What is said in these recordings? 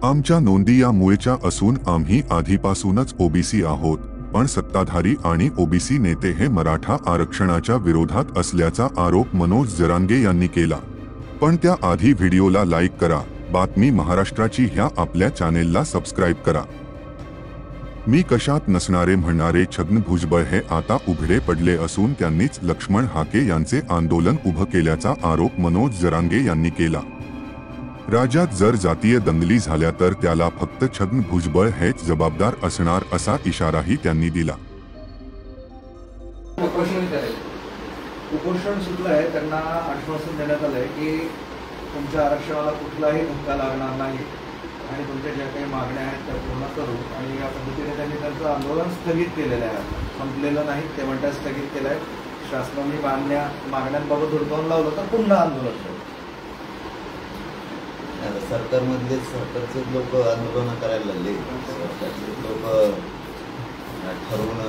आमच्या नोंदी या मूळच्या असून आम्ही आधीपासूनच ओबीसी आहोत, पण सत्ताधारी आणि ओबीसी नेते हे मराठा आरक्षणाच्या विरोधात असल्याचा आरोप मनोज जरांगे यांनी केला। पण त्या आधी व्हिडिओला लाईक करा, बातमी महाराष्ट्राची ह्या आपल्या चॅनेलला सबस्क्राईब करा। मी कशात नसणारे म्हणणारे छगन भुजबळ हे आता उघडे पडले असून त्यांनीच लक्ष्मण हाके यांचे आंदोलन उभं केल्याचा आरोप मनोज जरांगे यांनी केला। राज्यात जर जातीय दंगली झाल्या तर त्याला फक्त छगन भुजबळ हेच जबाबदार असणार असा इशाराही त्यांनी दिला। उपोषण सुरू आहे, त्यांना आश्वासन देण्यात आलंय की तुमच्या आरक्षणाला कुठलाही धक्का लागणार नाही आणि तुमच्या ज्या काही मागण्या आहेत त्या पूर्ण करू, आणि या पद्धतीने त्यांनी त्यांचं आंदोलन स्थगित केलेलं आहे। संपलेलं नाही, ते म्हणतात स्थगित केलं आहे। शासनाने मागण्यांबाबत हुडकावून लावलं तर पुन्हा आंदोलन करू। सरकारमधले सरकारचे लोक आंदोलन करायला लागले, सरकारचे लोक ठरवून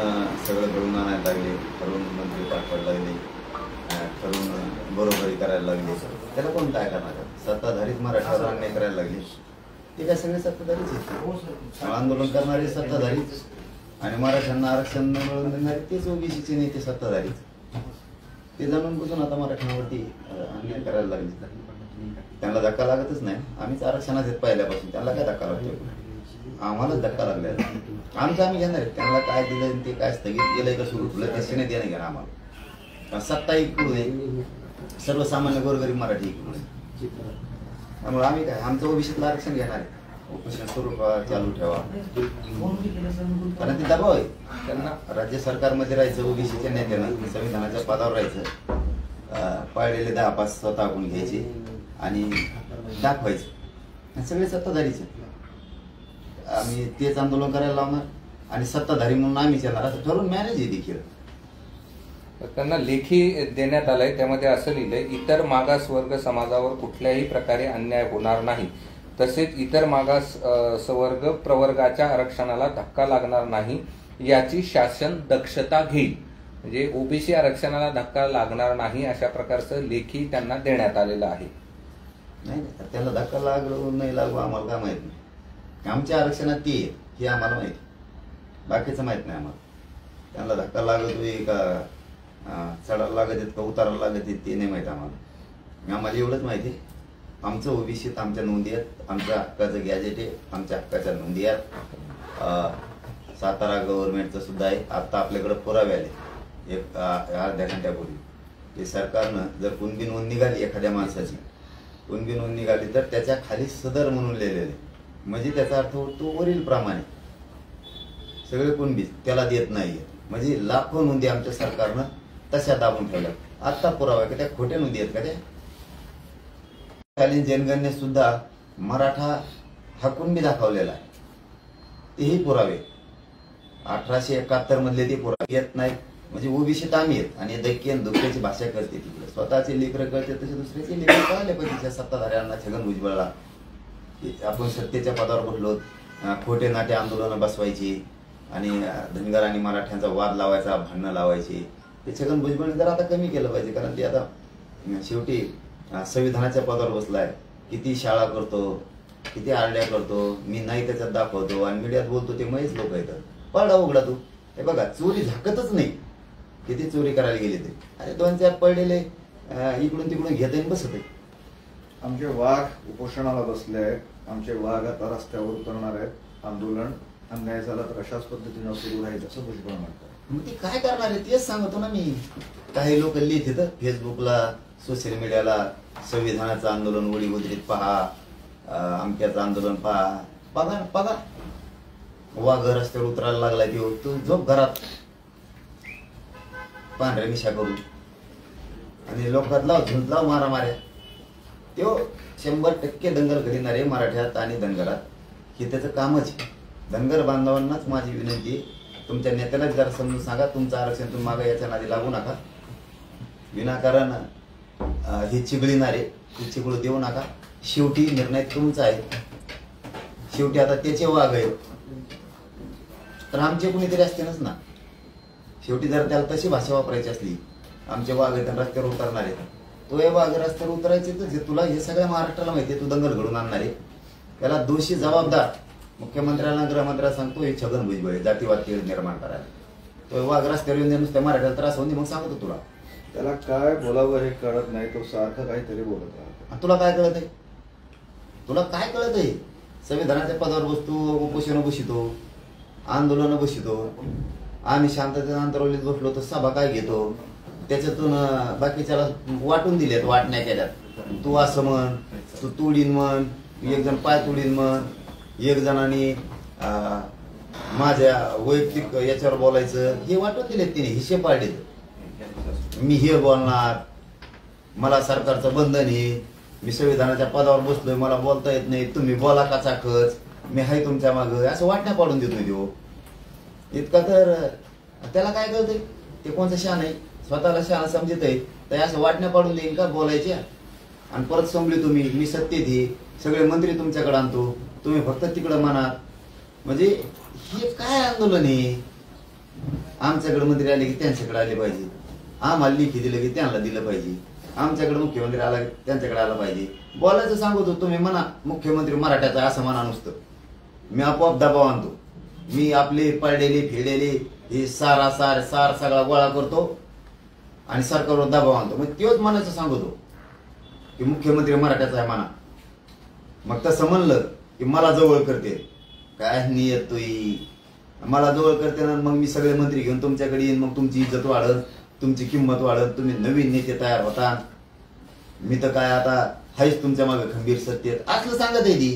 सगळं घडून आणायला लागले, ठरवून मंत्री पाठवायला लागले, ठरवून बरोबरी करायला लागले। त्याला कोण काय करणार? सत्ताधारीच मराठ्यावर अन्याय करायला लागले, ते काय सगळे सत्ताधारीच आहेत। आंदोलन करणारे सत्ताधारीच आणि मराठ्यांना आरक्षण मिळवून देणारे तेच ओबीसीचे नेते सत्ताधारीच। ते जाणून बुजून आता मराठ्यांवरती अन्याय करायला लागले। त्यांना धक्का लागतच नाही, आम्हीच आरक्षणात येत पहिल्यापासून। त्यांना काय धक्का लागतो? आम्हालाच धक्का लागलाय। आमचं आम्ही घेणार आहे, त्यांना काय दिलं ते काय स्थगित केलंय का सुरू ठेवलं त्याचे नाही देणं घेणार आम्हाला। सत्ता इकडू दे, सर्वसामान्य गोरगरीब मराठी इकडू दे। त्यामुळे आम्ही काय आमचं ओबीसीतलं आरक्षण घेणार आहे। उपोषण सुरू चालू ठेवा, कारण ते दबाव आहे त्यांना। राज्य सरकारमध्ये राहायचं, ओबीसीच्या नेत्यानं संविधानाच्या पदावर राहायचं, पाळलेले 10-5 स्वतःहून घ्यायचे आणि दाखवायचं। सगळे सत्ताधारीच आम्ही तेच आंदोलन करायला लावणार आणि सत्ताधारी म्हणून आम्हीच येणार असं ठरवून मॅनेज आहे देखील। त्यांना लेखी देण्यात आलंय, त्यामध्ये असं लिहिलंय, इतर मागास वर्ग समाजावर कुठल्याही प्रकारे अन्याय होणार नाही, तसेच इतर मागास सवर्ग प्रवर्गाच्या आरक्षणाला धक्का लागणार नाही याची शासन दक्षता घेईल। म्हणजे ओबीसी आरक्षणाला धक्का लागणार नाही अशा प्रकारचं लेखी त्यांना देण्यात आलेलं आहे। नाही, त्याला धक्का लागू नाही लागू आम्हाला काय माहित नाही। आमच्या आरक्षणात ती हे आम्हाला माहिती, बाकीचं माहित नाही आम्हाला। त्यांना धक्का लागतोय का चढायला लागत आहेत का उतारायला लागत आहेत ते नाही माहिती आम्हाला। आम्हाला एवढंच माहिती आहे, आमचं ओबीसीत आमच्या नोंदी आहेत, आमच्या हक्काचं गॅजेट आहे, आमच्या हक्काच्या नोंदी आहेत। सातारा गव्हर्नमेंटचं सुद्धा आहे। आता आपल्याकडे पुरावे आले एक अर्ध्या घंट्यापूर्वी, ते सरकारनं जर कुणबी नोंद निघाली एखाद्या माणसाची, कुणबी नोंद निघाली तर त्याच्या खाली सदर म्हणून लिहिलेले, म्हणजे त्याचा अर्थ होतो वरील प्रमाणे सगळे कुणबी त्याला देत नाहीये। म्हणजे लाखो नोंदी आमच्या सरकारनं तशा दाबून ठेवल्या। आता पुरावा का त्या खोट्या नोंदी आहेत का? त्या खालील जनगणनेत सुद्धा मराठा हा कुणबी दाखवलेला आहे, तेही पुरावे 1871 मधले ते पुरावे येत नाहीत। म्हणजे ओबीसीत आम्ही आहेत आणि दैक्यन दुसऱ्याची भाषा करते, तिकडे स्वतःचे लेकरं कळते तसे दुसऱ्याचे लेकरं कळले पाहिजे सत्ताधाऱ्यांना, छगन भुजबळला। आपण सत्तेच्या पदावर बसलो, खोटे नाटे आंदोलन बसवायची आणि धनगर आणि मराठ्यांचा वाद लावायचा, भांडणं लावायची। ते छगन भुजबळने जर आता कमी केलं पाहिजे, कारण ते आता शेवटी संविधानाच्या पदावर बसलाय। किती शाळा करतो, किती आरड्या करतो, मी नाही त्याच्यात दाखवतो आणि मीडियात बोलतो, ते महेच लोक येतात। पडला उघडा तू, हे बघा चोरी झाकतच नाही, किती चोरी करायला गेले ते, आणि 2-4 पडलेले इकडून तिकडून घेत बसत आहे। आमचे वाघ उपोषणाला बसले आहेत, आमचे वाघ आता रस्त्यावर उतरणार आहेत। आंदोलन अन्याय झाला तर अशाच पद्धतीनं सुरू राहील असं भुजबळ म्हणतात। मग ते काय करणार आहे तेच सांगतो ना मी। काही लोक लिहित येतं फेसबुकला, सोशल मीडियाला, संविधानाचं आंदोलन उडी उद्रीत पहा, अमक्याचं आंदोलन पहा, बघा ना बघा। वाघ रस्त्यावर उतरायला लागला तो झोप घरात पांढऱ्या मिशा करून आणि लोकात लाव मारामाऱ्या। तो 100% दंगल घडणारे मराठ्यात आणि धनगरात, हे त्याचं कामच आहे। धनगर बांधवांनाच माझी विनंती, तुमच्या नेत्याला जरा समजून सांगा, तुमचं आरक्षण तुम्ही मागा याच्या नादी लागू नका। विनाकारण हे चिघळणारे हे चिघळू देऊ नका। शेवटी निर्णय तुमचा आहे, शेवटी आता त्याचे वाघ आहे तर आमचे कुणीतरी असतेनच ना। शेवटी जर त्याला तशी भाषा वापरायची असली, आमचे वाघ आहेत रस्त्यावर उतरणार आहेत, तो हे वाघ रस्त्यावर उतरायचे तर तुला हे सगळ्या महाराष्ट्राला माहिती आहे, तू दंगल घडून आणणार आहे त्याला दोषी जबाबदार मुख्यमंत्र्यांना गृहमंत्र्याला सांगतो हे छगन भुजबळ जातीवाद तेढ निर्माण करायला. तो वाघ रस्त्यावर येऊन नुसत्या मराठ्याला त्रास होऊन मग सांगतो तुला. त्याला काय बोलावं हे कळत नाही, तो सारखं काहीतरी बोलत राहतो. आणि तुला काय कळत आहे? तुला काय कळत आहे? संविधानाच्या पदावर बसतो, उपोषण बसितो, आंदोलन बसितो. आम्ही शांततेच्या अंतरावलीत बसलो तर सभा काय घेतो, त्याच्यातून बाकीच्याला वाटून दिलेत, वाटण्या केल्यात. तू असं म्हण, तू तुडीन म्हण, एक जण पाय तुडीन म्हण, एक जणांनी माझ्या वैयक्तिक याच्यावर बोलायचं, हे वाटून दिलेत. तिने हिशे पाडले. मी हे बोलणार, मला सरकारचं बंधन आहे, मी संविधानाच्या पदावर बसलोय, मला बोलता येत नाही, तुम्ही बोला कचाकच, मी हाय तुमच्या मागं, असं वाटण्या पाडून देतोय देऊ. इतका तर त्याला काय कळतंय? ते कोणचं शान आहे? स्वतःला शान समजत आहे तर असं वाटण्या पाडून देईन का बोलायच्या? आणि परत संभली तुम्ही, मी सत्तेत आहे, सगळे मंत्री तुमच्याकडे आणतो, तुम्ही फक्त तिकडं म्हणा. म्हणजे हे काय आंदोलन आहे? आमच्याकडे मंत्री आले की त्यांच्याकडे आले पाहिजे, आम्हाला लिखी दिलं की त्यांना दिलं पाहिजे, आमच्याकडे मुख्यमंत्री आला की त्यांच्याकडे आला पाहिजे. बोलायचं सांगतो तुम्ही म्हणा मुख्यमंत्री मराठ्याचा असं म्हणा नुसतं, मी आपोआप दबाव आणतो. मी आपले पडलेले फिरलेले हे सार सगळा गोळा करतो आणि सरकारवर दबाव आणतो. मग तेच म्हणायचं सांगतो की मुख्यमंत्री मराठ्याचा आहे म्हणा. मग तसं म्हणलं की मला जवळ करते, काय नियतोय मला जवळ करते ना. मग मी सगळे मंत्री घेऊन तुमच्याकडे येईन, मग तुमची इज्जत वाढत, तुमची किंमत वाढत, तुम्ही नवीन नेते तयार होता. मी तर काय आता हायच तुमच्या मागे खंबीर सत्तेत असलं सांगत आहे ती.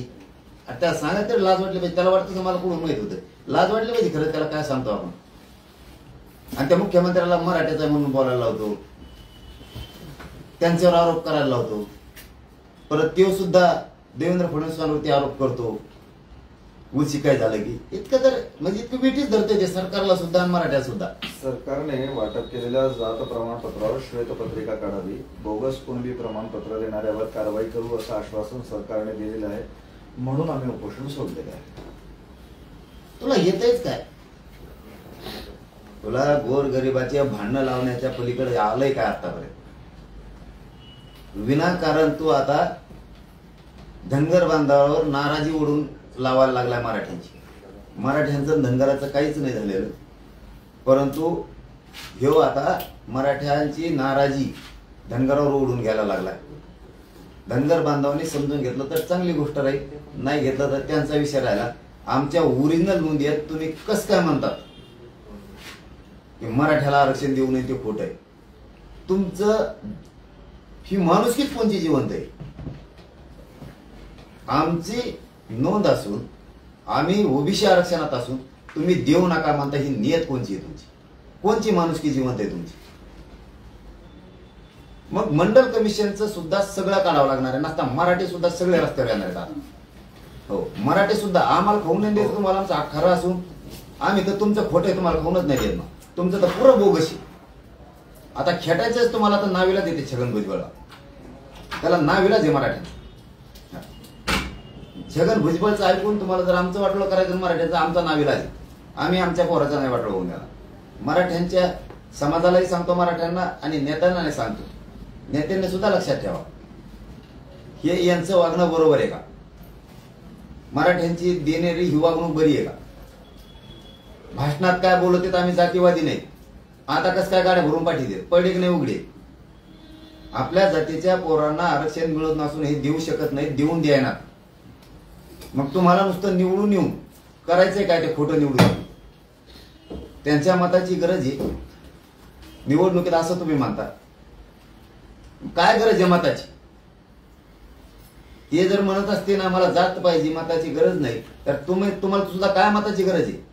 त्या सांगत तरी लाज वाटली पाहिजे. त्याला वाटतं की मला कुठून माहित होतं, लाज वाटली पाहिजे खरं. त्याला काय सांगतो आपण? आणि त्या मुख्यमंत्र्याला मराठ्याचा म्हणून बोलायला लावतो, त्यांच्यावर आरोप करायला लावतो. परत तो सुद्धा देवेंद्र फडणवीसांवरती आरोप करतो. उची काय झालं की इतकं तर म्हणजे इतकं बेटीच धरते ते सरकारला सुद्धा आणि मराठ्याला सुद्धा. सरकारने वाटप केलेल्या जात प्रमाणपत्रावर श्वेतपत्रिका काढावी, बोगस कुणबी प्रमाणपत्र देणाऱ्यावर कारवाई करू असं आश्वासन सरकारने दिलेलं आहे, म्हणून आम्ही उपोषण सोडलेलं आहे. तुला येतच काय? तुला गोरगरिबाच्या भांडणं लावण्याच्या पलीकडे आलंय काय आतापर्यंत? विनाकारण तू आता धनगर बांधवावर नाराजी ओढून लावायला लागलाय मराठ्यांची. मराठ्यांचं धनगराचं काहीच नाही झालेलं, परंतु ह्यो आता मराठ्यांची नाराजी धनगरावर ओढून घ्यायला लागलाय. धनगर बांधवांनी समजून घेतलं तर चांगली गोष्ट राहील, नाही घेतलं तर त्यांचा विषय राहिला. आमच्या ओरिजिनल नोंदीत तुम्ही कस काय म्हणतात की मराठ्याला आरक्षण देऊ नये, ते खोट आहे. तुमचं ही माणुसकीच कोणची जिवंत आहे? आमची नोंद असून, आम्ही ओबीसी आरक्षणात असून तुम्ही देऊ नका म्हणता, ही नियत कोणची आहे तुमची? कोणची माणुसकी जिवंत आहे तुमची? मग मंडल कमिशनचं सुद्धा सगळं काढावं लागणार आहे. नसता मराठी सुद्धा सगळे रस्त्यावर येणार आहेत. हो, मराठी सुद्धा आम्हाला खाऊन नाही देत. तुम्हाला आमचा खरा असून आम्ही तर तुमचं खोटं तुम्हाला खाऊनच नाही देत. तुमचं तर पुरं बोगस आहे. आता खेटायचंच तुम्हाला तर नावीला देते छगन भुजबळला, त्याला नावीलाच आहे मराठी. छगन भुजबळचं ऐकून तुम्हाला जर आमचं वाटलं करायचं मराठ्याचं, आमचा नावीला आहे. आम्ही आमच्या पोराचा नाही वाटलं होऊन द्याला. मराठ्यांच्या समाजालाही सांगतो, मराठ्यांना आणि नेत्यांना नाही सांगतो. नेत्यांनी सुद्धा लक्षात ठेवा, हे यांचं वागणं बरोबर आहे का? मराठ्यांची देणारी ही वागणूक बरी आहे का? भाषणात काय बोलत आम्ही जातीवादी नाही, आता कसं काय गाड्या भरून पाठी देत, पडले की नाही उघडे. आपल्या जातीच्या पोरांना आरक्षण मिळत नसून हे देऊ शकत नाही, देऊन द्यायना. मग तुम्हाला नुसतं निवडून येऊन करायचंय काय? ते खोटं निवडून त्यांच्या मताची गरज आहे निवडणुकीत असं तुम्ही म्हणता. काय गरज आहे मताची? ते जर म्हणत असते ना मला जात पाहिजे, मताची गरज नाही, तर तुम्हाला सुद्धा काय मताची गरज आहे?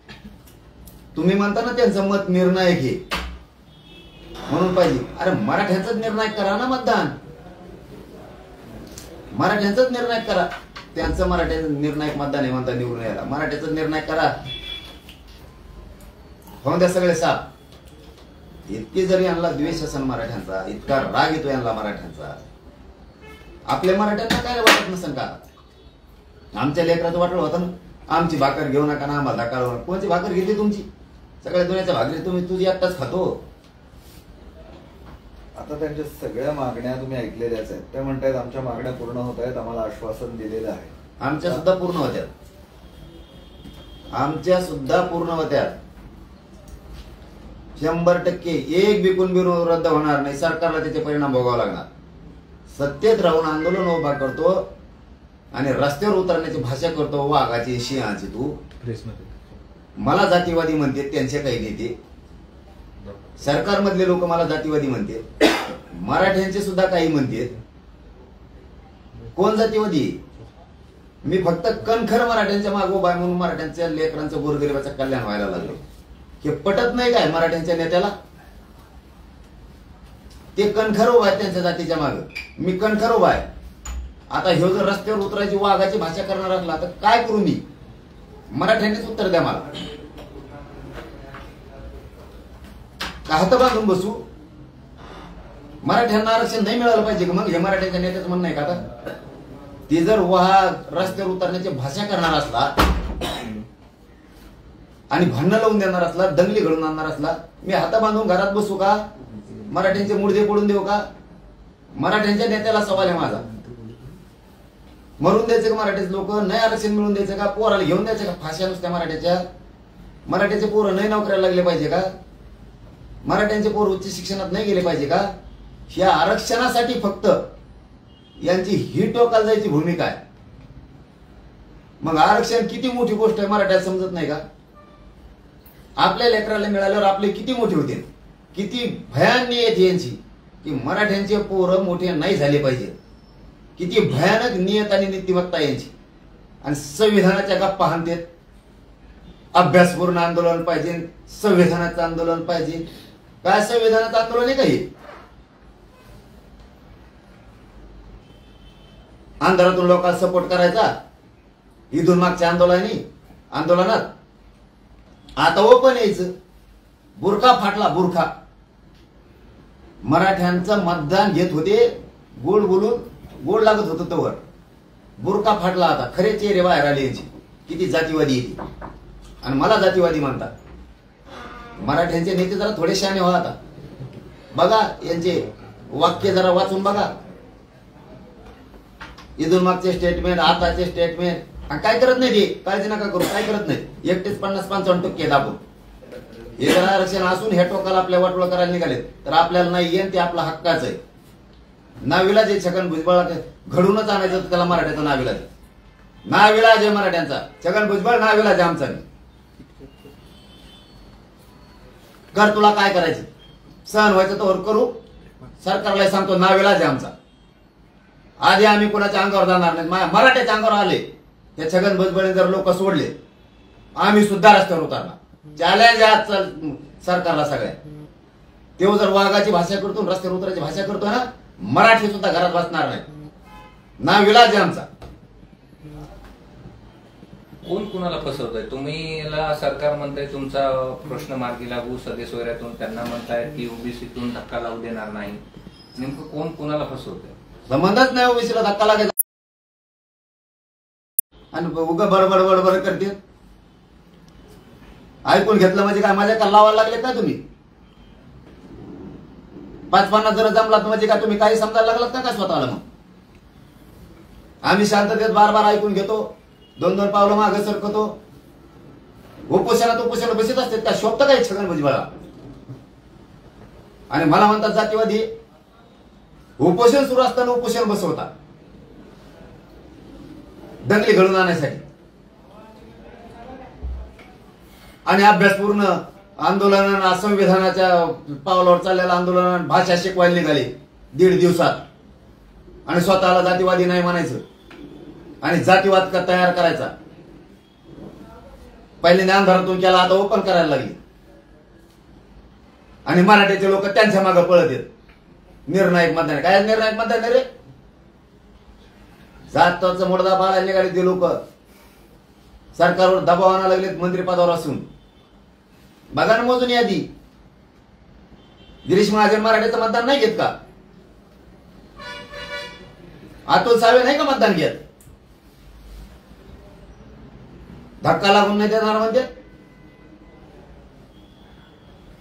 तुम्ही म्हणता ना त्यांचं मत निर्णायक आहे म्हणून पाहिजे. अरे मराठ्यांचाच निर्णायक करा ना मतदान, मराठ्यांचाच निर्णायक करा. त्यांचं मराठ्यांचं निर्णायक मतदान आहे म्हणता निवडून यायला, मराठ्याचाच निर्णायक करा. हो द्या सगळे साथ. इतके जरी यांना द्वेष असेल मराठ्यांचा, इतका राग येतो यांना मराठ्यांचा, आपल्या मराठ्यांना काय वाटत नसेल का? आमच्या लेकराचं वाटलं होतं ना, आमची भाकर घेऊ नका ना, आम्हाला धक्का लावू नका. कोणची भाकर घेतली तुमची? सगळ्या दुनियाच्या भाकरी तुम्ही तुझी आत्ताच खातो. आता त्यांच्या सगळ्या मागण्या तुम्ही ऐकलेल्याच आहेत. ते म्हणतायत आमच्या मागण्या पूर्ण होत आहेत, आम्हाला आश्वासन दिलेलं आहे. आमच्या सुद्धा पूर्ण होत्या, आमच्या सुद्धा पूर्ण होत्या. 100% एक बी कुणबी रद्द होणार नाही. सरकारला त्याचे परिणाम भोगावे लागणार. सत्तेत राहून आंदोलन उभा करतो आणि रस्त्यावर उतरण्याची भाषा करतो, वाघाची सिंहाची. तू मला जातीवादी म्हणते, त्यांचे काही नेते सरकारमधले लोक मला जातीवादी म्हणते, मराठ्यांचे सुद्धा काही म्हणते. कोण जातीवादी? मी फक्त कणखर मराठ्यांच्या मागे उभा आहे म्हणून मराठ्यांच्या लेकरांचं गोरगरिबाचं कल्याण व्हायला लागले. हे पटत नाही काय मराठ्यांच्या नेत्याला? ते कणखर उभा आहे त्यांच्या जातीच्या मागे, मी कणखर उभा आहे. आता ह्यो जर रस्त्यावर उतरायची वाघाची भाषा करणार असला तर काय करू मी? मराठ्यांनीच उत्तर द्या मला. का हात बांधून बसू? मराठ्यांना आरक्षण नाही मिळालं पाहिजे का? मग हे मराठ्यांच्या नेत्याचं म्हणणं आहे का? आता ते जर रस्त्यावर उतरण्याची भाषा करणार असला आणि भांडणं लावून देणार असला, दंगली घडून आणणार असला, मी हात बांधून घरात बसू का? मराठ्यांचे मुडदे पडून देऊ का? मराठ्यांच्या नेत्याला सवाल आहे माझा. मरून द्यायचे का मराठीचे लोक? नाही आरक्षण मिळून द्यायचं का? पोराला घेऊन द्यायचं का फाश्या नुसत्या मराठ्याच्या? मराठ्याचे पोरं नाही नोकऱ्याला लागले पाहिजे का? मराठ्यांचे पोर उच्च शिक्षणात नाही गेले पाहिजे का? ह्या आरक्षणासाठी फक्त यांची ही टोकाला जायची भूमिका आहे. मग आरक्षण किती मोठी गोष्ट आहे मराठ्यात समजत नाही का? आपल्या लेकराला मिळाल्यावर आपले किती मोठे होते, किती भयान नियत यांची की मराठ्यांचे पोरं मोठे नाही झाले पाहिजे. किती भयानक नियत आणि नीतिमत्ता यांची. आणि संविधानाच्या गप्पा हाणतेत. अभ्यासपूर्ण आंदोलन पाहिजे, संविधानाचं आंदोलन पाहिजे. काय संविधानाचं आंदोलन आहे का हे? आंध्रातून लोकांना सपोर्ट करायचा इथून मागच्या आंदोलनात. आता ओपन यायचं. बुरखा फाटला, बुरखा. मराठ्यांचं मतदान घेत होते, गोड बोलून गोड लागत होतं तवर. बुरखा फाटला. आता खरे चेहरे बाहेर आले यांचे. किती जातीवादी येते आणि मला जातीवादी म्हणतात. मराठ्यांचे नेते जरा थोडे शहाणे व्हा. आता बघा यांचे वाक्य जरा वाचून बघा. इथून मागचे स्टेटमेंट, आताचे स्टेटमेंट. आणि काय करत नाही ते, काळजी नका करू, काय करत नाही. एकटेच 50-55% दाबून हे जर आरक्षण असून ह्या टोकाला आपल्या वाटोळ करायला निघाले तर आपल्याला नाही येईन, ते आपला हक्काच आहे. नाविलाज आहे छगन भुजबळ घडूनच आणायचं त्याला मराठ्याचा नाविलाज. नाविलाज आहे मराठ्यांचा. छगन भुजबळ नाविलाज आहे आमचा. कर तुला काय करायचं, सहन व्हायचं तर करू. सरकारला सांगतो नाविलाज आहे आमचा. आधी आम्ही कोणाच्या अंगावर जाणार नाही. मराठ्याच्या अंगावर आले त्या छगन भुजबळ जर लोक सोडले, आम्ही सुद्धा रस्त्यावर उतरणार. चॅलेंज आज सरकारला सगळ्या. तेव्हा जर वाघाची भाषा करतो, रस्त्यावर उतरायची भाषा करतो ना, मराठी सुद्धा घरात बसणार नाही. नाविलाज आहे आमचा. कोण कुणाला फसवतंय? तुम्ही याला सरकार म्हणताय तुमचा प्रश्न मार्गी लागू, सदस्य सोयऱ्यातून त्यांना म्हणताय की ओबीसीतून धक्का लावू देणार नाही. नेमकं कोण कुणाला फसवतंय? संबंधच नाही ओबीसीला धक्का लागायचा. आणि उगा बडबड बडबड करते. ऐकून घेतलं म्हणजे काय माझ्या का लावायला लागले का तुम्ही? 5-50 जण जमलात म्हणजे काय तुम्ही काही समजायला लागलात का स्वतःला? मग आम्ही शांततेत बार ऐकून घेतो, 2-2 पावलं मागे सरकतो. उपोषणात बसत असतात का? शोभत काय छगन भुजबळा? आणि मला म्हणतात जातीवादी. उपोषण सुरू असताना उपोषण बसवतात दंगली घडून आणण्यासाठी. आणि अभ्यासपूर्ण आंदोलन, संविधानाच्या पावलावर चाललेलं आंदोलन, भाषा शिकवायला निघाले 1.5 दिवसात. आणि स्वतःला जातीवादी नाही म्हणायचं आणि जातीवाद तयार करायचा. पहिले अंधारातून केला, आता ओपन करायला लागली. आणि मराठीचे लोक त्यांच्या मागे पळत येत. निर्णायक मतदान. काय निर्णायक मतदान रे? जातचा मुडदा पाळायला निघाले ते लोक. सरकारवर दबाव आणायला लागलेत मंत्रिपदावर असून. बघा ना मोजून यादी. गिरीश महाजन मराठीचं मतदान नाही घेत का? अतुल सावे नाही का मतदान घेत? धक्का लागून नाही देणार म्हणजे?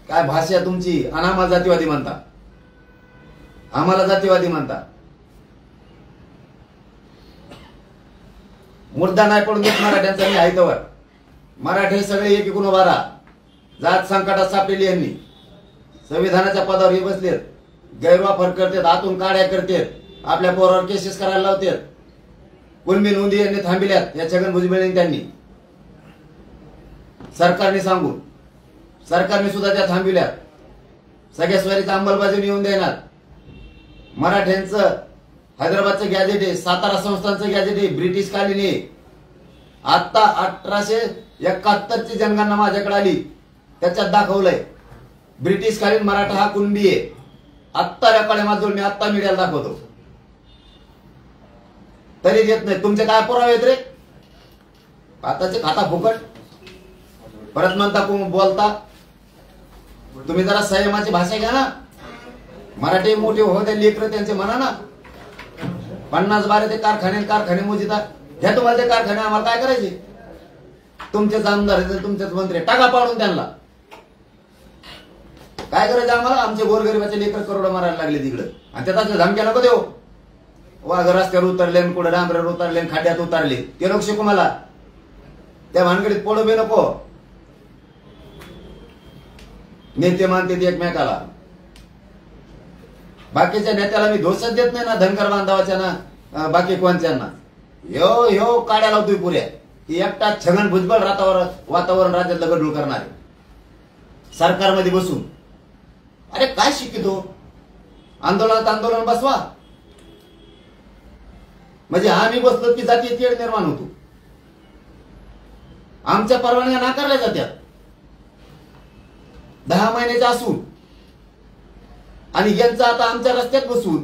काय भाषा तुमची? आणि आम्हाला जातीवादी म्हणता. आम्हाला जातीवादी म्हणता. मुद्दा नाही पडून देत मराठ्यांचा मी आयतवर. मराठे सगळे एक एकूण वारा जात संकटात सापलेली यांनी संविधानाच्या पदावर हे बसलेत, गैरवापर करतात, आतून काड्या करतात, आपल्या पोरावर केसेस करायला लावतात. कुलमी नोंदी यांनी थांबिल्यात या छगन भुजबळ त्यांनी सरकारने सांगून सरकारने सुद्धा त्या थांबिल्यात. सगळ्या स्वारीचं अंमलबजावणी येऊन देणार. मराठ्यांचं हैदराबादचं गॅजेट आहे, सातारा संस्थांचं गॅजेट आहे, ब्रिटिश कालीन आहे. आता 1871 जनगणना माझ्याकडे आली, त्याच्यात दाखवलंय ब्रिटिश कालीन मराठा हा कुणबी आहे. आत्ता रेकॉर्ड आहे माझं, मी आत्ता मीडियाला दाखवतो. तरी देत नाही. तुमचे काय पुरावे आहेत रे? आताचे खाता फुकट. परत म्हणता बोलता तुम्ही जरा संयमाची भाषा घ्या ना. मराठी मोठे हो द्या लेकर त्यांचे म्हणा ना. 50-12 ते कारखाने मोजिता घ्या. तुम्हाला ते कारखाने आम्हाला काय करायचे? तुमचेच आमदार तुमचेच मंत्री टाका पाडून त्यांना. काय करायचं आम्हाला? आमचे गोरगरिबाचे लेकर करोड मारायला लागले तिकडं आणि त्यात धमक्या नको देऊ. वाघ रस्त्यावर उतरले, कुठे डांबऱ्यावर उतरले, खाड्यात उतरले, ते नको शिकू मला. त्या भानगडीत पडू बी नको. नेते मानते एकमेकाला. बाकीच्या नेत्याला मी दोषच देत नाही ना, धनगर बांधवाच्या ना बाकी कोणत्यांना. ह्यो काड्या लावतोय पुऱ्या की एकटा छगन भुजबळ वातावरण राज्यातलं गडूळ करणार आहे सरकारमध्ये बसून. अरे काय शिकितो? आंदोलन बसवा. म्हणजे आम्ही बसलो की जातीय तेढ निर्माण होतो. आमच्या परवानग्या नाकारल्या जात्यात 10 महिन्याच्या असून, आणि यांचं आता आमच्या रस्त्यात बसून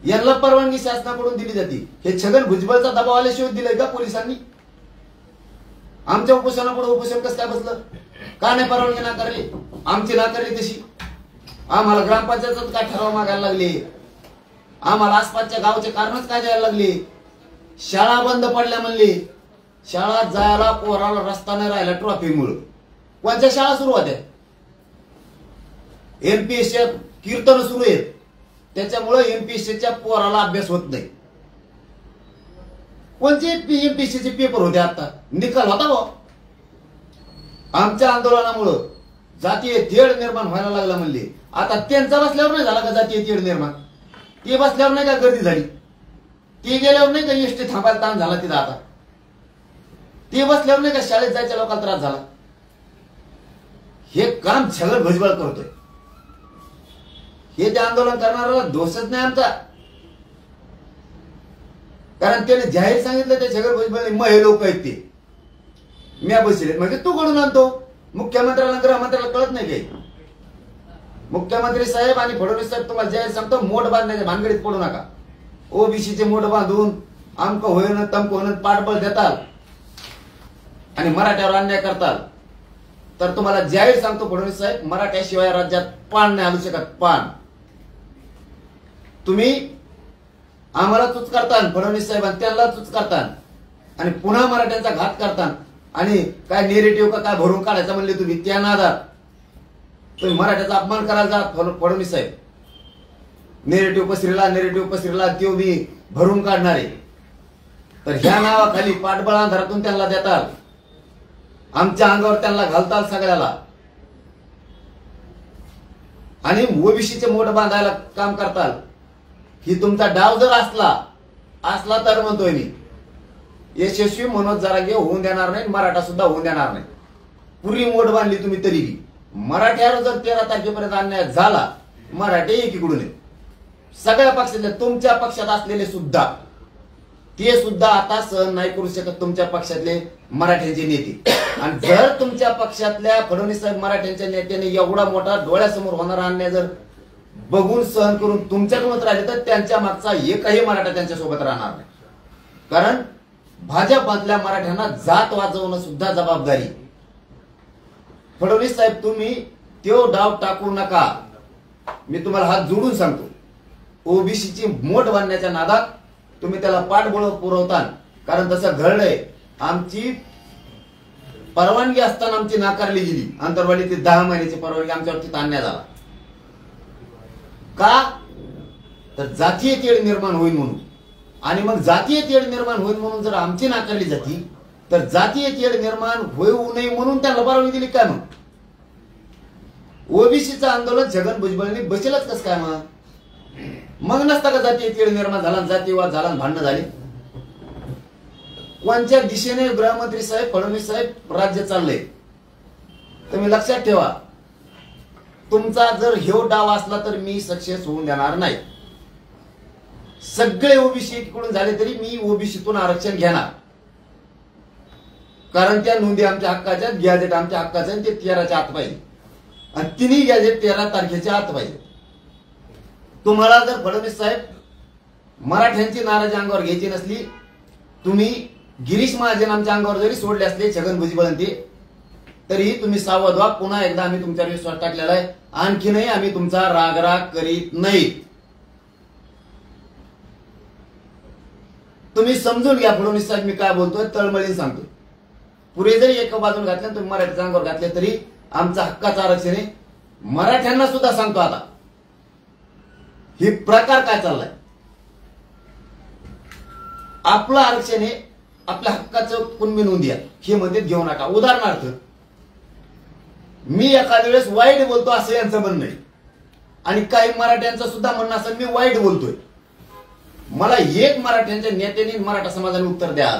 यांना परवानगी शासनाकडून दिली जाते. हे छगन भुजबळचा दबाव आल्याशिवाय दिलाय का पोलिसांनी? आमच्या उपोषणापुढे उपोषण कसं काय बसलं? का नाही परवानगी नाकारली? आमची नाकारली तशी. आम्हाला ग्रामपंचायतच काय ठराव मागायला लागले, आम्हाला आसपासच्या गावचे कारणच काय द्यायला लागले. शाळा बंद पडल्या म्हणले. शाळा जायला पोराला रस्ता नाही राहिला ट्रॉफीमुळे. कोणत्या शाळा सुरू होत्या? एमपीएसच्या कीर्तन सुरू आहेत, त्याच्यामुळे एमपीएससीच्या पोराला अभ्यास होत नाही. कोणते एमपीएससीचे पेपर होते? आता निकाल होता भाऊ. आमच्या आंदोलनामुळे जातीय तेढ निर्माण व्हायला लागला म्हणले. आता त्यांचा बसल्यावर नाही झाला का जातीय तेढ निर्माण? ते बसल्यावर नाही का गर्दी झाली? ते गेल्यावर नाही का एसटी थांबायला ताण झाला तिथं? आता ते बसल्यावर नाही का शाळेत जायच्या लोकांना त्रास झाला? हे काम छगन भुजबळ करतोय. हे ते आंदोलन करणारा दोषच नाही आमचा. कारण त्याने जाहीर सांगितलं ते छगन भुजबळ महे लोक आहेत ते म्या बसले. म्हणजे तू कडून आणतो मुख्यमंत्र्याला गृहमंत्र्याला कळत नाही काही? मुख्यमंत्री साहेब आणि फडणवीस साहेब तुम्हाला जाहीर सांगतो, मोठ बांधण्याच्या भानगडीत पडू नका. ओबीसीचे मोठ बांधून आमक होईन तमक होईन पाठबळ देताल आणि मराठ्यावर अन्याय करताल तर तुम्हाला जाहीर सांगतो फडणवीस साहेब, मराठ्याशिवाय राज्यात पान नाही आणू शकत. पान तुम्ही आम्हाला चूच करता, फडणवीस साहेबांना त्यांना चूच करता आणि पुन्हा मराठ्यांचा घात करता. आणि काय नेरेटिव्ह का काय भरून काढायचं म्हणले तुम्ही, त्या नादात तुम्ही मराठ्याचा अपमान करायला जा. फडणवीस साहेब नेरेटिव्ह पसरला तो मी भरून काढणारे. तर ह्या नावाखाली पाठबळ अंधारातून त्यांना देताल, आमच्या अंगावर त्यांना घालताल सगळ्याला, आणि ओबीसीचे मोठ बांधायला काम करताल. ही तुमचा डाव जर असला तर म्हणतोय मी यशस्वी मनोज जरांगे होऊन देणार नाही, मराठा सुद्धा होऊन देणार नाही. पुरी मोठ बांधली तुम्ही तरी मराठ्यावर जर 13 तारखेपर्यंत अन्याय झाला, मराठे एकीकडून सगळ्या पक्षातले तुमच्या पक्षात असलेले सुद्धा ते सुद्धा आता सहन नाही करू शकत तुमच्या पक्षातले मराठ्यांचे नेते. आणि जर तुमच्या पक्षातल्या फडणवीस साहेब मराठ्यांच्या नेत्याने एवढा मोठा डोळ्यासमोर होणारा अन्याय जर बघून सहन करून तुमच्याकडून राहिले तर त्यांच्या मागचा एकही मराठा त्यांच्यासोबत राहणार नाही. कारण भाजपातल्या मराठ्यांना जात वाजवणं सुद्धा जबाबदारी. फडणवीस साहेब तुम्ही तो डाव टाकू नका. मी तुम्हाला हात जोडून सांगतो, ओबीसीची मोठ बांधण्याच्या नादात तुम्ही त्याला पाठबळ पुरवता. कारण तसं घडलंय. आमची परवानगी असताना आमची नाकारली गेली. अंतरवाली ते 10 महिन्याची परवानगी आमच्यावरती अन्याय झाला. का? तर जातीय तेढ निर्माण होईल म्हणून. आणि मग जातीय तेढ निर्माण होईल म्हणून जर आमची नाकारली जाती तर जातीय तेढ निर्माण होऊ नये म्हणून त्यांना परवानगी दिली काय? मग ओबीसीचं आंदोलन छगन भुजबळांनी बसेलच कसं काय? मग नसता का जातीय तेढ निर्माण झाला, जातीयवाद झाला, भांडणं झाली? कोणत्या दिशेने गृहमंत्री साहेब फडणवीस साहेब राज्य चाललंय तुम्ही लक्षात ठेवा. तुमचा जर ह्यो डाव असला तर मी सक्सेस होऊन देणार नाही. सगळे ओबीसी कडून झाले तरी मी ओबीसीतून आरक्षण घेणार, कारण त्या नोंदी आमच्या हक्काच्या, गॅजेट आमच्या हक्काचं, ते 13च्या आत पाहिजे आणि तिन्ही गॅजेट 13 तारखेच्या आत पाहिजे. तुम्हाला जर फडणवीस साहेब मराठ्यांची नाराजी अंगावर घ्यायची नसली, तुम्ही गिरीश महाजन आमच्या अंगावर जरी सोडले असले छगन भुजबळ तरी तुम्ही सावध व्हा. पुन्हा एकदा आम्ही तुमच्यावर विश्वास टाकलेला आहे. आणखीनही आम्ही तुमचा रागराग करीत नाही. तुम्ही समजून घ्या फडणवीस साहेब मी काय बोलतोय, तळमळीने सांगतो. पुढे जरी एका बाजूला घातले तुम्ही मराठीच्या अंगावर घातले तरी आमचं हक्काचं आरक्षण आहे. मराठ्यांना सुद्धा सांगतो आता हे प्रकार काय चाललाय. आपलं आरक्षण आहे, आपल्या हक्काचं कुणबी नोंदी आहे हे मध्ये घेऊ नका. उदाहरणार्थ मी एखाद्या वेळेस वाईट बोलतो असं यांचं म्हणणं आहे आणि काही मराठ्यांचं सुद्धा म्हणणं असं मी वाईट बोलतोय. मला एक मराठ्यांच्या नेत्याने मराठा समाजाने उत्तर द्या.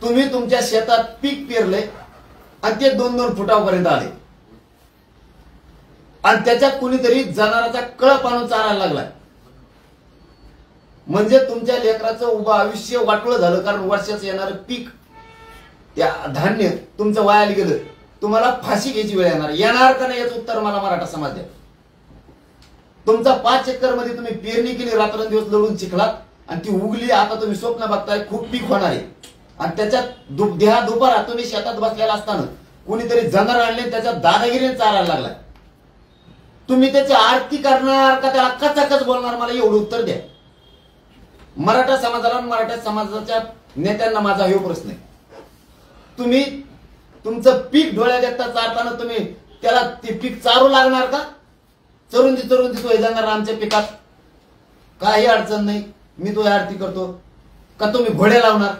तुम्ही तुमच्या शेतात पीक पेरले आणि ते 2-2 फुटापर्यंत आले आणि त्याच्यात कुणीतरी जनावराचा कळप आणून चारायला लागलाय, म्हणजे तुमच्या लेकराचं उभं आयुष्य वाटलं झालं. कारण वर्षाचं येणारं पीक त्या धान्य तुमचं वायाला गेलं, तुम्हाला फाशी घ्यायची वेळ येणार का नाही याचं उत्तर मला मराठा समाज द्या. तुमचा 5 एकर मध्ये तुम्ही पेरणी केली, रात्रंदिवस लढून शिकलात आणि ती उगली. आता तुम्ही स्वप्न बघताय खूप पीक होणार आहे आणि त्याच्यात दुपारा तुम्ही शेतात बसलेला असताना कुणीतरी जनावर आणले, त्याच्यात दादागिरीने चारायला लागलाय. तुम्ही त्याची आरती करणार का त्याला कचाकच बोलणार? मला एवढं उत्तर द्या. मराठा समाजाला, मराठा समाजाच्या नेत्यांना माझा हा प्रश्न आहे. तुम्ही तुमचं पीक डोळ्यात देखता चारताना तुम्ही त्याला ते पीक चारू लागणार का? चरून दिसतोय जाणार आमच्या पिकात, काही अडचण नाही, मी तो आरती करतो का? तुम्ही घोडे लावणार?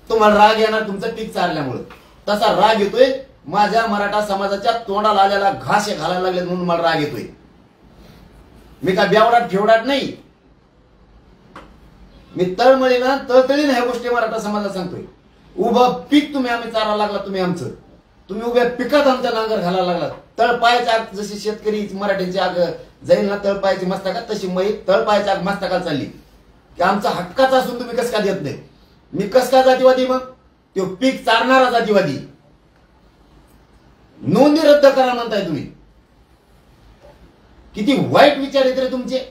तुम्हाला राग येणार तुमचं पीक चारल्यामुळे. तसा राग येतोय माझ्या मराठा समाजाच्या तोंडाला आलेला घास घालायला लागले म्हणून मला राग येतोय. मी का बेवडाट फेवडाट नाही, मी तळमळीला तळतळीने ह्या गोष्टी मराठा समाजाला सांगतोय. उभं पीक तुम्ही आम्ही चारायला लागला, तुम्ही आमचं, तुम्ही उभ्या पिकात आमच्या नांगर घालायला लागला. तळपायाच्या आग जशी शेतकरी मराठ्यांची आग जाईल ना तळपायाची मस्तकात, तशी मै तळपायाच्या आग मस्तकात चालली की आमचा हक्काचा असून तुम्ही कस काय देत नाही? मी कस काय जातीवादी? मग तो पीक चारणारा जातीवादी. नोंदी रद्द करा म्हणताय तुम्ही. किती वाईट विचार येत रे तुमचे.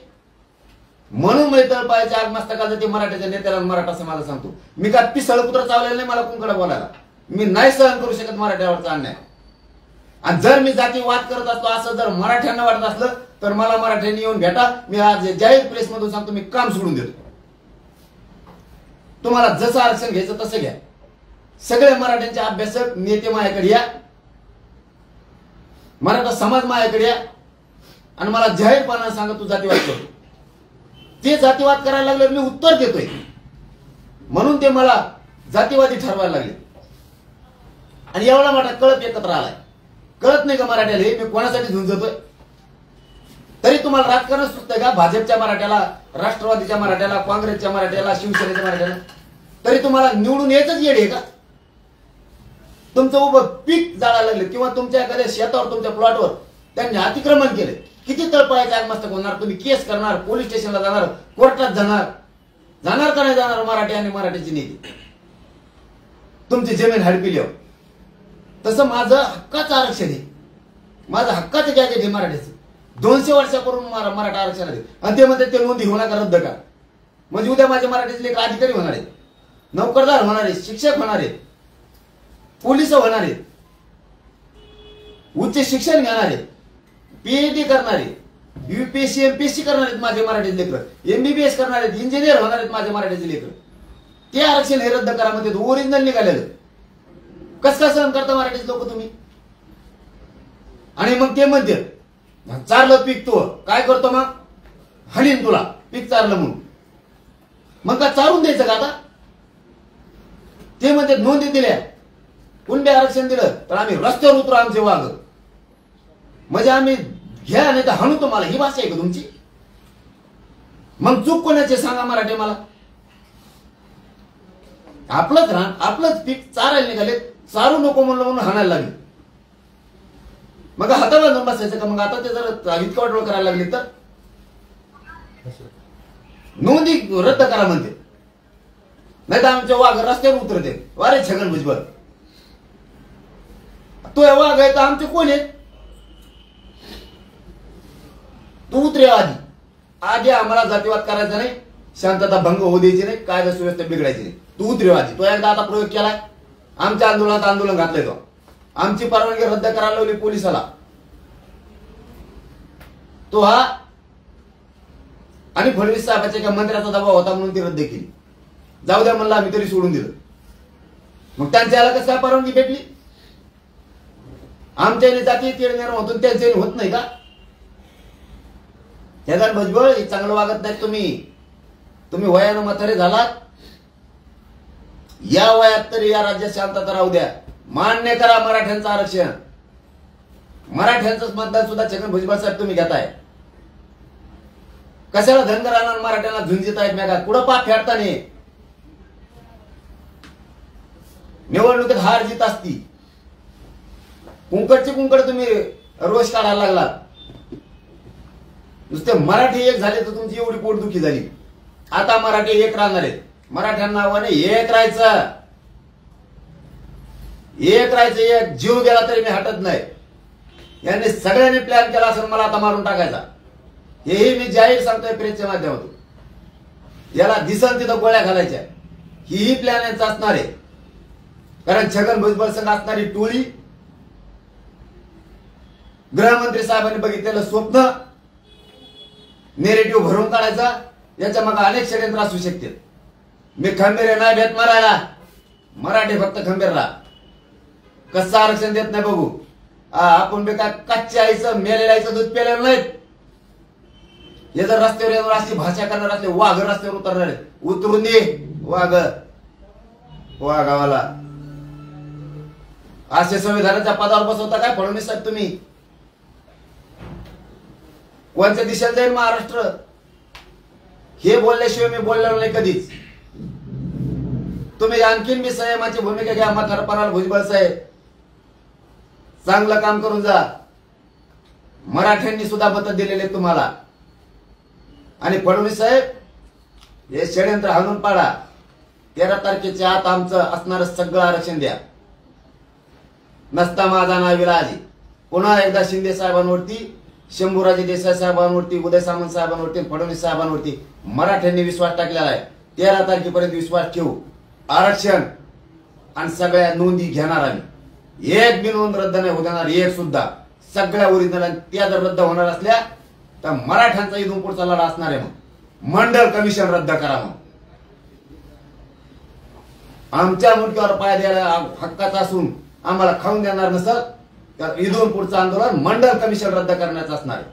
म्हणून मी तळपायाच्या आग मस्तकाचा ते मराठ्याच्या नेत्याला मराठा समाजाला सांगतो. मी का पिसळपुत्र चावलेलं नाही मला कोणकडे बोलायला. मी नाही सहन करू शकत मराठ्यावरचा अन्याय. आणि जर मी जातीवाद करत असतो असं जर मराठ्यांना वाटत असलं तर मला मराठ्यांनी येऊन भेटा. मी आज जाहीर प्रेस मधून सांगतो मी काम सोडून देतो. तुम्हाला जसं आरक्षण घ्यायचं तसं घ्या. सगळे मराठ्यांचे अभ्यासक नेते माझ्याकडे या, मराठा समाज माझ्याकडे या आणि मला जाहीरपणाने सांगा तू जातीवाद करतो. ते जातीवाद करायला लागले मी उत्तर देतोय म्हणून ते मला जातीवादी ठरवायला लागले. आणि एवढा मोठा कळप एकत्र आलाय. कळत नाही का मराठ्याला हे मी कोणासाठी झुंजतोय? तरी तुम्हाला राजकारण सुचतंय का? भाजपच्या मराठ्याला, राष्ट्रवादीच्या मराठ्याला, काँग्रेसच्या मराठ्याला, शिवसेनेच्या मराठ्याला तरी तुम्हाला निवडून यायचंच येड आहे का? तुमचं उभं पीक जाळायला लागले किंवा तुमच्या एखाद्या शेतावर, तुमच्या प्लॉटवर त्यांनी अतिक्रमण केले. किती तळपायाचे आगमस्तक होणार? तुम्ही केस करणार, पोलीस स्टेशनला जाणार, कोर्टात जाणार का नाही जाणार? मराठी आणि मराठीची नेते तुमची जमीन हडपिल्यावर. तसं माझं हक्काचं आरक्षण आहे, माझं हक्काचं गॅजेट आहे मराठीचं. 200 वर्षापूर्वी मराठा आरक्षण आहे आणि ते म्हणतात ते नोंदी होणार का रद्द का? म्हणजे उद्या माझे मराठीचे लेख अधिकारी होणार आहेत, नोकरदार होणार आहेत, शिक्षक होणार आहेत, पोलिस होणार आहेत, उच्च शिक्षण घेणार आहेत, पीएचडी करणार आहेत, यूपीएससी एमपीएससी करणार आहेत माझे मराठीचे लेकर, एमबीबीएस करणार आहेत, इंजिनियर होणार आहेत माझे मराठीचे लेकर. ते आरक्षण हे रद्द करा म्हणजे ओरिजिनल निघालेलं. कस काय सहन करता मराठीचे लोक तुम्ही? आणि मग ते म्हणते चारलं पीक तो काय करतो मग? हाणीन तुला पीक चारलं म्हणून. मग का चारून द्यायचं का आता? ते म्हणते नोंदी दिल्या, कुणबी आरक्षण दिलं तर आम्ही रस्त्यावर उतरू आमचे वाघ, म्हणजे आम्ही घ्या नाही तर हाणू तुम्हाला. ही भाषा आहे का तुमची? मग चूक कोणाचे सांगा मराठी मला. आपलंच रान आपलंच पीक चारायला निघाले, चारू नको म्हणलं म्हणून हाणायला लागले. मग हाताला बांधून बसायचं का? मग आता ते जर इतकं वाटोळ करायला लागले तर नोंदी रद्द करा म्हणते, नाही तर आमचे वाघ रस्त्यावर उतरते. वारे छगन भुजबळ, तो वाघ आहे तर आमचे कोण आहेत? तू उतरे आधी. आधी आम्हाला जातीवाद करायचा नाही, शांतता भंग होऊ द्यायची नाही, कायदा सुव्यवस्था बिघडायची नाही. तू उतरे आधी. तो एकदा आता प्रयोग केलाय, आमच्या आंदोलनात आंदोलन घातलंय तो. आमची परवानगी रद्द करायला लावली पोलिसाला. तो हा आणि फडणवीस साहेबाच्या एका मंत्र्याचा दबाव होता म्हणून ती रद्द केली. जाऊ द्या म्हणलं आम्ही, तरी सोडून दिलं. मग त्यांच्या याला कसं काय परवानगी भेटली? आमच्याने जाती तेढ निर्माण होतो, त्यांच्याने होत नाही का? छगन भुजबळ हे चांगलं वागत नाही. तुम्ही वयानं म्हातारे झालात, या वयात तरी या राज्यात शांतता राहू द्या. मान्य करा मराठ्यांचं आरक्षण. मराठ्यांचंच मतदान सुद्धा छगन भुजबळ साहेब तुम्ही घेताय. कशाला धनगरांना मराठ्यांना झुंजीत आहेत मेघा? कुठं पाप फेडता नाही. निवडणुकीत हार जीत असती. कुंकडची कुंकड तुम्ही रोष काढायला लागलात. नुसते मराठी एक झाले तर तुमची एवढी पोटदुखी झाली. आता मराठी एक राहणार आहेत. मराठ्यांना नावाने एक राहायचं, एक राहायचं. एक जीव गेला तरी मी हटत नाही. यांनी सगळ्यांनी प्लॅन केला असेल मला आता मारून टाकायचा. हेही मी जाहीर सांगतोय प्रेसच्या माध्यमातून. याला दिसन तिथं गोळ्या घालायच्या. ही प्लॅन यांचा असणार आहे. कारण छगन भुजबळ संघ असणारी टोळी, गृहमंत्री साहेबांनी बघितलेलं स्वप्न, नेरेटिव्ह भरून काढायचा. याच्या मग अनेक षडयंत्र असू शकतील. मी खंबीर नाही भेट मारायला. मराठी फक्त खंबीर राहा. कसं आरक्षण देत नाही बघू. आपण बे काय कच्च्या आईचं मेलेल्या आईचं दूध पेलेलं नाहीत. हे जर रस्त्यावर येणार अशी भाषा करणार असले वाघ रस्त्यावर उतरणार आहेत. उतरून दे वाघ, वाघावाला. असे संविधानाच्या पदावर बसवता काय फडणवीस साहेब तुम्ही? कोणत्या दिशेला जाईल महाराष्ट्र? हे बोलल्याशिवाय मी बोलणार नाही कधीच. तुम्ही आणखीन मी संयमाची भूमिका घ्या. म्हातारपणाला भुजबळ साहेब चांगलं काम करून जा. मराठ्यांनी सुद्धा मत दिलेले तुम्हाला. आणि फडणवीस साहेब हे षडयंत्र हाणून पाडा. 13 तारखेच्या आत आमचं असणारं सगळं आरक्षण द्या. नसता माझा नाविलाज. पुन्हा एकदा शिंदे साहेबांवरती, शंभूराजे देसाई साहेबांवरती, उदय सामंत साहेबांवरती, फडणवीस साहेबांवरती मराठ्यांनी विश्वास टाकलेला आहे. 13 तारखेपर्यंत विश्वास ठेवू. आरक्षण आणि सगळ्या नोंदी घेणार आम्ही. एक बी नोंद रद्द नाही होऊ देणार, एक सुद्धा. सगळ्या ओरिजिनल. त्या जर रद्द होणार असल्या तर मराठ्यांचा इथून पुढचा लढा असणार आहे. मग मंडल कमिशन रद्द करा. मग आमच्या मुंडक्यावर पाय द्यायला हक्काचा असून आम्हाला खाऊन देणार नसत तर इथून पुढचं आंदोलन मंडल कमिशन रद्द करण्याचं असणार आहे.